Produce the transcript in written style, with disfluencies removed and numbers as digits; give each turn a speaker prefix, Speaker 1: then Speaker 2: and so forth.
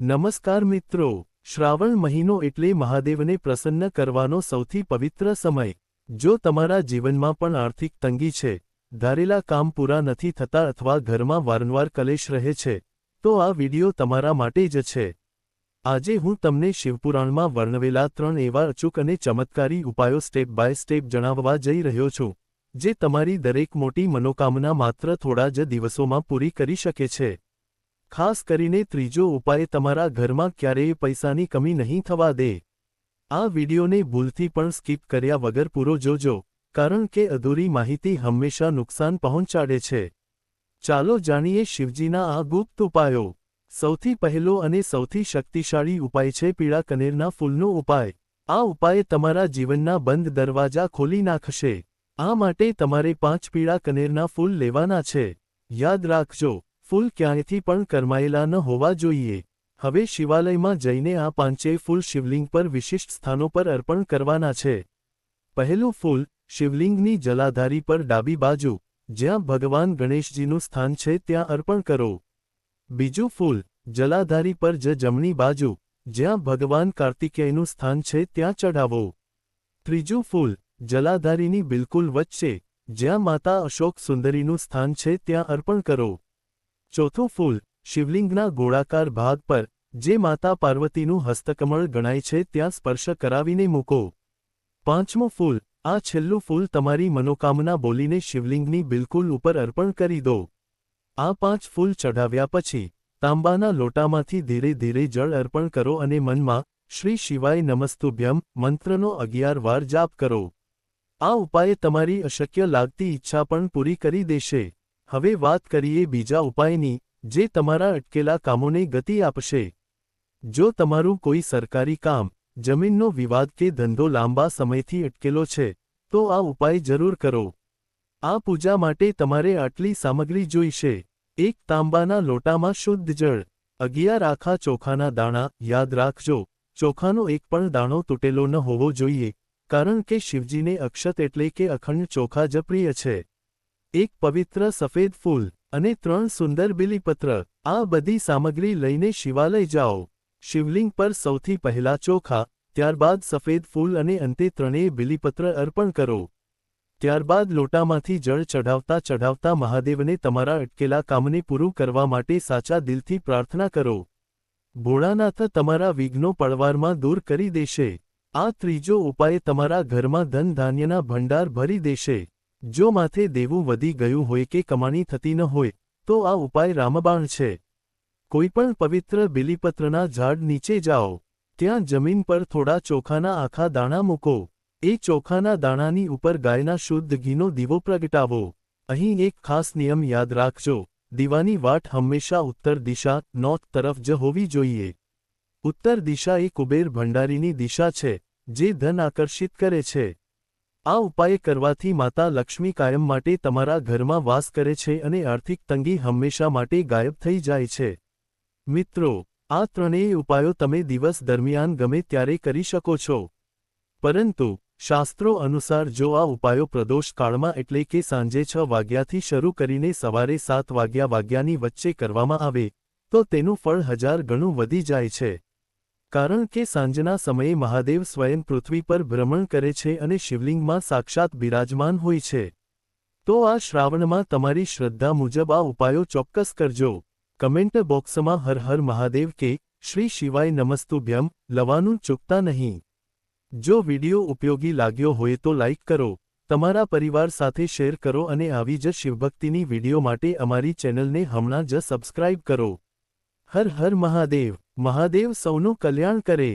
Speaker 1: નમસ્કાર મિત્રો, શ્રાવણ મહિનો એટલે મહાદેવને પ્રસન્ન કરવાનો સૌથી પવિત્ર સમય। જો તમારા જીવનમાં પણ આર્થિક તંગી છે, ધારેલા કામ પૂરા નથી થતા અથવા ઘરમાં વારંવાર કલેશ રહે છે, તો આ વિડિયો તમારા માટે જ છે। આજે હું તમને શિવપુરાણમાં વર્ણવેલા 3 એવા અચૂક અને ચમત્કારી ઉપાયો સ્ટેપ બાય સ્ટેપ જણાવવા જઈ રહ્યો છું, જે તમારી દરેક મોટી મનોકામના માત્ર થોડા જ દિવસોમાં પૂરી કરી શકે છે। ખાસ કરીને ત્રીજો ઉપાય તમારા ઘરમાં ક્યારેય પૈસાની કમી નહીં થવા દે। આ વિડિયોને ભૂલથી પણ સ્કીપ કર્યા વગર પૂરો જોજો, કારણ કે અધૂરી માહિતી હંમેશા નુકસાન પહોંચાડે છે। ચાલો જાણીએ શિવજીના આ ગુપ્ત ઉપાયો। સૌથી પહેલો અને સૌથી શક્તિશાળી ઉપાય છે પીળા કનેરના ફૂલનો ઉપાય। આ ઉપાય તમારા જીવનના બંધ દરવાજા ખોલી નાખશે। આ માટે તમારે 5 પીળા કનેરના ફૂલ લેવાના છે। યાદ રાખજો, ફૂલ ક્યાંયથી પણ કરમાયેલા ન હોવા જોઈએ। હવે શિવાલયમાં જઈને આ 5 ફૂલ શિવલિંગ પર વિશિષ્ટ સ્થાનો પર અર્પણ કરવાના છે। પહેલું ફૂલ શિવલિંગની જલાધારી પર ડાબી બાજુ, જ્યાં ભગવાન ગણેશજીનું સ્થાન છે ત્યાં અર્પણ કરો। બીજું ફૂલ જલાધારી પર જમણી બાજુ, જ્યાં ભગવાન કાર્તિકેયનું સ્થાન છે ત્યાં ચઢાવો। ત્રીજું ફૂલ જલાધારીની બિલકુલ વચ્ચે, જ્યાં માતા અશોક સુંદરીનું સ્થાન છે ત્યાં અર્પણ કરો। ચોથું ફૂલ શિવલિંગના ગોળાકાર ભાગ પર, જે માતા પાર્વતીનું હસ્તકમળ ગણાય છે ત્યાં સ્પર્શ કરાવીને મૂકો। પાંચમું ફૂલ, આ છેલ્લું ફૂલ તમારી મનોકામના બોલીને શિવલિંગની બિલકુલ ઉપર અર્પણ કરી દો। આ 5 ફૂલ ચઢાવ્યા પછી તાંબાના લોટામાંથી ધીરે ધીરે જળ અર્પણ કરો અને મનમાં શ્રી શિવાય નમસ્તુભ્યમ મંત્રનો 11 વાર જાપ કરો। આ ઉપાય તમારી અશક્ય લાગતી ઈચ્છા પણ પૂરી કરી દેશે। હવે વાત કરીએ બીજા ઉપાયની, જે તમારા અટકેલા કામોને ગતિ આપશે। જો તમારું કોઈ સરકારી કામ, જમીનનો વિવાદ કે ધંધો લાંબા સમયથી અટકેલો છે, તો આ ઉપાય જરૂર કરો। આ પૂજા માટે તમારે આટલી સામગ્રી જોઈશે: 1 તાંબાના લોટામાં શુદ્ધ જળ, 11 આખા ચોખાના દાણા। યાદ રાખજો, ચોખાનો એક પણ દાણો તૂટેલો ન હોવો જોઈએ, કારણ કે શિવજીને અક્ષત એટલે કે અખંડ ચોખા જ પ્રિય છે। 1 પવિત્ર સફેદ ફૂલ અને 3 સુંદર બિલીપત્ર। આ બધી સામગ્રી લઈને શિવાલય જાઓ। શિવલિંગ પર સૌથી પહેલા ચોખા, ત્યારબાદ સફેદ ફૂલ અને અંતે 3 બિલીપત્ર અર્પણ કરો। ત્યારબાદ લોટામાંથી જળ ચઢાવતા મહાદેવને તમારા અટકેલા કામને પૂરું કરવા માટે સાચા દિલથી પ્રાર્થના કરો। ભોળાનાથ તમારા વિઘ્નો પળવારમાં દૂર કરી દેશે। આ ત્રીજો ઉપાય તમારા ઘરમાં ધન ધાન્યના ભંડાર ભરી દેશે। જો માથે દેવું વધી ગયું હોય કે કમાણી થતી ન હોય, તો આ ઉપાય રામબાણ છે। કોઈપણ પવિત્ર બિલીપત્રના ઝાડ નીચે જાઓ, ત્યાં જમીન પર થોડા ચોખાના આખા દાણા મૂકો। એ ચોખાના દાણાની ઉપર ગાયના શુદ્ધ ઘીનો દીવો પ્રગટાવો। અહીં એક ખાસ નિયમ યાદ રાખજો: દીવાની વાટ હંમેશા ઉત્તર દિશા નોર્થ તરફ જ હોવી જોઈએ। ઉત્તર દિશા એ કુબેર ભંડારીની દિશા છે, જે ધન આકર્ષિત કરે છે। આ ઉપાય કરવાથી માતા લક્ષ્મી કાયમ માટે તમારા ઘરમાં વાસ કરે છે અને આર્થિક તંગી હંમેશા માટે ગાયબ થઈ જાય છે। મિત્રો, આ 3 ઉપાયો તમે દિવસ દરમિયાન ગમે ત્યારે કરી શકો છો, પરંતુ શાસ્ત્રો અનુસાર જો આ ઉપાયો પ્રદોષ કાળમાં એટલે કે સાંજે 6 વાગ્યાથી શરૂ કરીને સવારે 7 વાગ્યાની વચ્ચે કરવામાં આવે, તો તેનું ફળ 1000 ગણું વધી જાય છે। કારણ કે સાંજના સમયે મહાદેવ સ્વયં પૃથ્વી પર ભ્રમણ કરે છે અને શિવલિંગમાં સાક્ષાત બિરાજમાન હોય છે। તો આ શ્રાવણમાં તમારી શ્રદ્ધા મુજબ આ ઉપાયો ચોક્કસ કરજો। કમેન્ટ બોક્સમાં હર હર મહાદેવ કે શ્રી શિવાય નમસ્તુભ્યમ લવાનું ચૂકતા નહીં। જો વિડિયો ઉપયોગી લાગ્યો હોય તો લાઇક કરો, તમારા પરિવાર સાથે શેર કરો અને આવી જ શિવભક્તિની વિડિયો માટે અમારી ચેનલને હમણાં જ સબસ્ક્રાઇબ કરો। હર હર મહાદેવ। મહાદેવ સૌનું કલ્યાણ કરે।